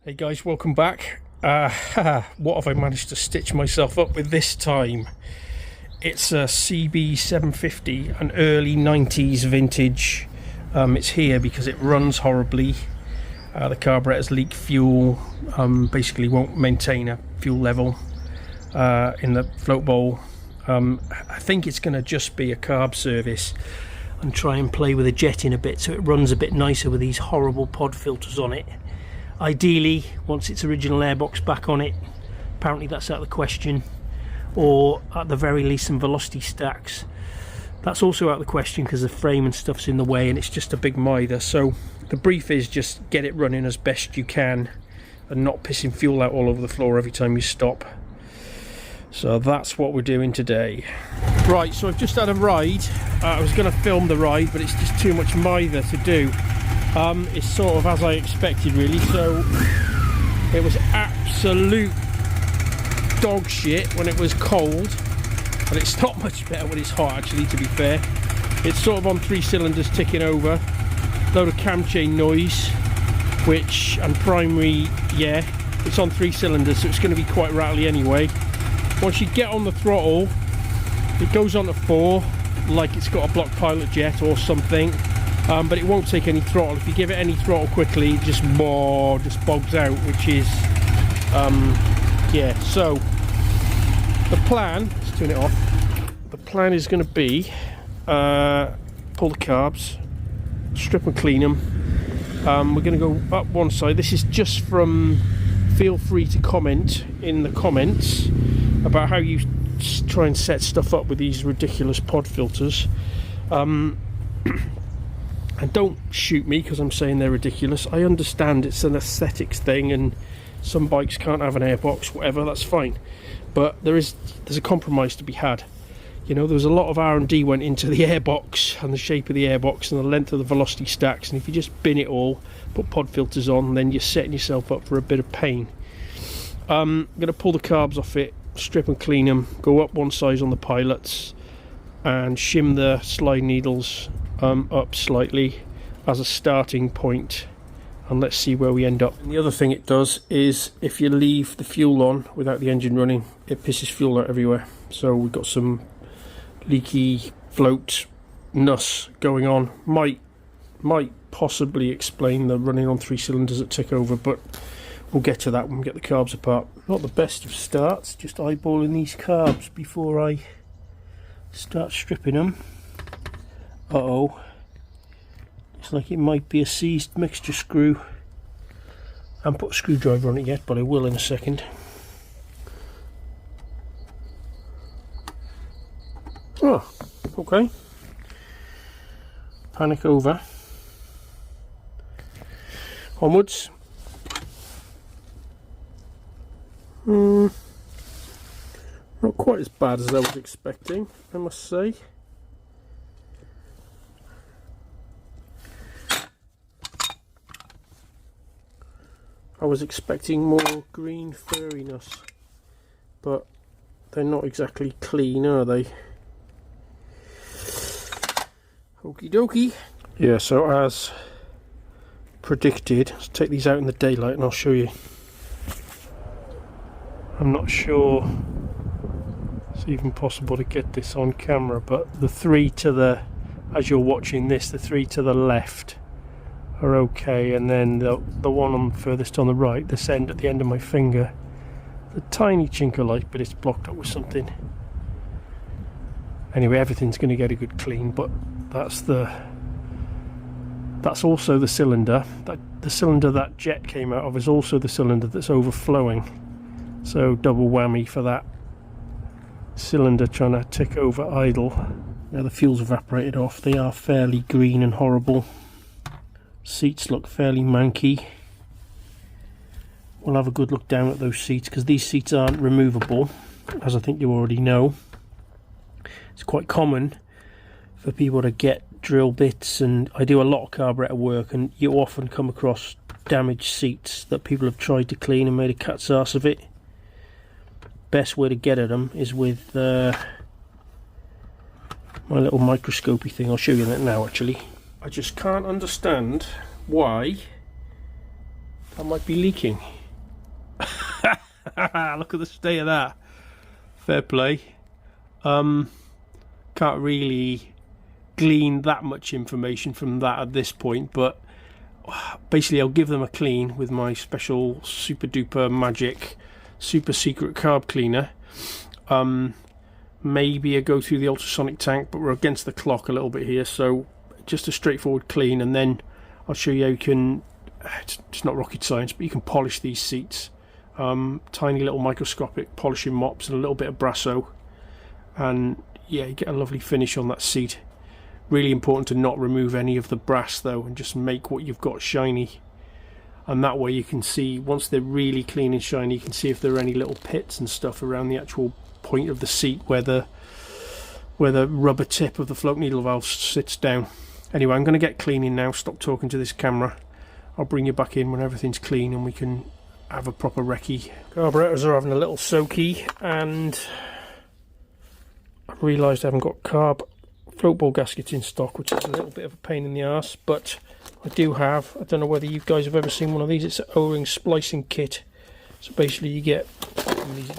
Hey guys, welcome back. What have I managed to stitch myself up with this time? It's a CB750, an early 90s vintage. It's here because it runs horribly. The carburetors leak fuel, basically won't maintain a fuel level in the float bowl. I think it's going to just be a carb service and try and play with the jetting a bit so it runs a bit nicer with these horrible pod filters on it. Ideally, once its original airbox back on it, apparently that's out of the question, or at the very least some velocity stacks. That's also out of the question because the frame and stuff's in the way and it's just a big mither. So the brief is just get it running as best you can and not pissing fuel out all over the floor every time you stop. So that's what we're doing today. Right, so I've just had a ride. I was going to film the ride, but it's just too much mither to do. It's sort of as I expected really, so it was absolute dog shit when it was cold, and it's not much better when it's hot actually, to be fair. It's sort of on 3 cylinders ticking over, load of cam chain noise, which, and primary, yeah, it's on 3 cylinders, so it's going to be quite rattly anyway. Once you get on the throttle, it goes on to 4, like it's got a block pilot jet or something. But it won't take any throttle. If you give it any throttle quickly, it just bogs out, which is yeah. So the plan, let's turn it off. The plan is going to be pull the carbs, strip and clean them. We're going to go up one side. This is just from, feel free to comment in the comments about how you try and set stuff up with these ridiculous pod filters. And don't shoot me because I'm saying they're ridiculous. I understand it's an aesthetics thing and some bikes can't have an airbox, whatever, that's fine. But there's a compromise to be had. You know, there was a lot of R&D went into the airbox and the shape of the airbox and the length of the velocity stacks, and if you just bin it all, put pod filters on, then you're setting yourself up for a bit of pain. I'm going to pull the carbs off it, strip and clean them, go up one size on the pilots and shim the slide needles up slightly as a starting point, and let's see where we end up. And the other thing it does is if you leave the fuel on without the engine running, it pisses fuel out everywhere. So we've got some leaky float nuss going on. Might possibly explain the running on 3 cylinders at tick over, but we'll get to that when we get the carbs apart. Not the best of starts, just eyeballing these carbs before I start stripping them. Uh-oh, looks like it might be a seized mixture screw. I haven't put a screwdriver on it yet, but I will in a second. Oh, okay. Panic over. Onwards. Not quite as bad as I was expecting, I must say. I was expecting more green furriness, but they're not exactly clean, are they? Okie dokie. Yeah, so as predicted, let's take these out in the daylight and I'll show you. I'm not sure it's even possible to get this on camera, but the 3 to the, as you're watching this, the 3 to the left are okay, and then the one on furthest on the right, this end at the end of my finger, the tiny chink of light, but it's blocked up with something. Anyway, everything's going to get a good clean, but that's also the cylinder. The cylinder that jet came out of is also the cylinder that's overflowing, so double whammy for that cylinder trying to tick over idle. Now the fuel's evaporated off. They are fairly green and horrible. Seats look fairly manky. We'll have a good look down at those seats because these seats aren't removable, as I think you already know. It's quite common for people to get drill bits, and I do a lot of carburetor work, and you often come across damaged seats that people have tried to clean and made a cat's arse of it. Best way to get at them is with my little microscopy thing. I'll show you that now actually. I just can't understand why that might be leaking. Look at the state of that. Fair play. Can't really glean that much information from that at this point, but basically I'll give them a clean with my special super duper magic super secret carb cleaner. Maybe I go through the ultrasonic tank, but we're against the clock a little bit here, so just a straightforward clean, and then I'll show you how you can, it's not rocket science, but you can polish these seats. Tiny little microscopic polishing mops and a little bit of Brasso, and yeah, you get a lovely finish on that seat. Really important to not remove any of the brass though, and just make what you've got shiny, and that way you can see, once they're really clean and shiny, you can see if there are any little pits and stuff around the actual point of the seat where the rubber tip of the float needle valve sits down. Anyway, I'm going to get cleaning now, stop talking to this camera. I'll bring you back in when everything's clean and we can have a proper recce. Carburetors are having a little soaky, and I realised I haven't got carb float ball gaskets in stock, which is a little bit of a pain in the arse, but I do have. I don't know whether you guys have ever seen one of these. It's an O-ring splicing kit. So basically you get,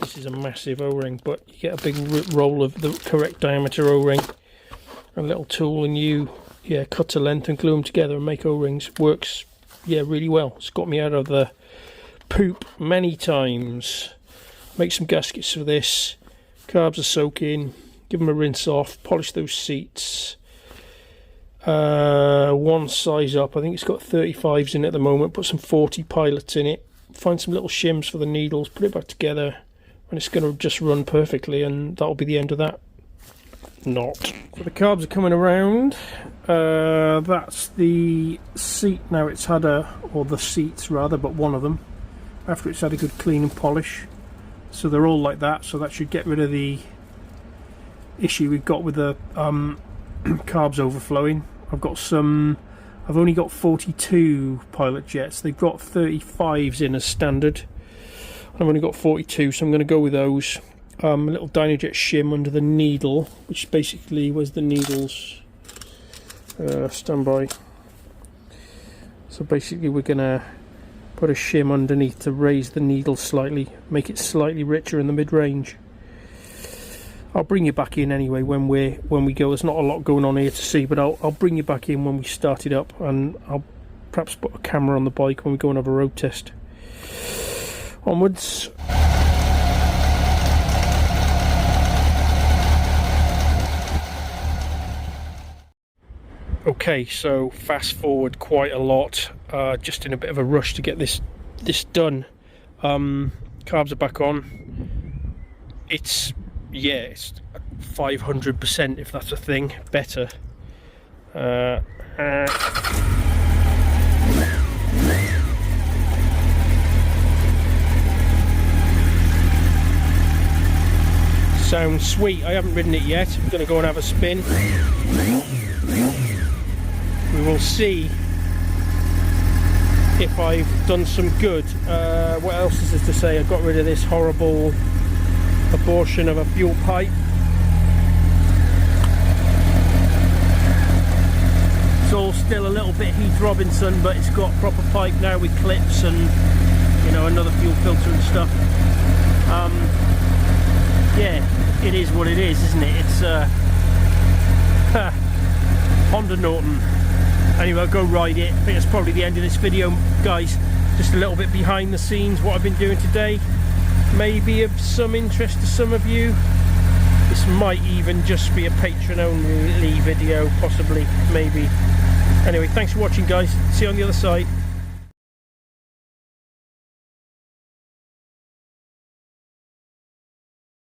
this is a massive O-ring, but you get a big roll of the correct diameter O-ring, a little tool, and you cut to length and glue them together and make O-rings. Works really well. It's got me out of the poop many times. Make some gaskets for this. Carbs are soaking. Give them a rinse off, polish those seats. One size up, I think it's got 35s in it at the moment. Put some 40 pilots in it. Find some little shims for the needles, put it back together, and it's going to just run perfectly, and that'll be the end of that. Not. So the carbs are coming around. That's the seat now. It's had or the seats rather, but one of them, after it's had a good clean and polish. So they're all like that, so that should get rid of the issue we've got with the carbs overflowing. I've only got 42 pilot jets. They've got 35s in as standard. I've only got 42, so I'm going to go with those. A little Dynajet shim under the needle, which basically was the needles. Standby. So basically we're going to put a shim underneath to raise the needle slightly, make it slightly richer in the mid-range. I'll bring you back in anyway when we go. There's not a lot going on here to see, but I'll bring you back in when we start it up, and I'll perhaps put a camera on the bike when we go and have a road test. Onwards. Okay, so fast forward quite a lot. Just in a bit of a rush to get this done. Carbs are back on. It's 500%, if that's a thing, better. Sounds sweet. I haven't ridden it yet. I'm going to go and have a spin. We will see if I've done some good. What else is there to say? I got rid of this horrible abortion of a fuel pipe. It's all still a little bit Heath Robinson, but it's got proper pipe now with clips and, you know, another fuel filter and stuff. Yeah, it is what it is, isn't it? It's Honda Norton. Anyway, I'll go ride it. I think that's probably the end of this video, guys. Just a little bit behind the scenes, what I've been doing today. Maybe of some interest to some of you. This might even just be a patron only video, possibly, maybe. Anyway, thanks for watching, guys. See you on the other side.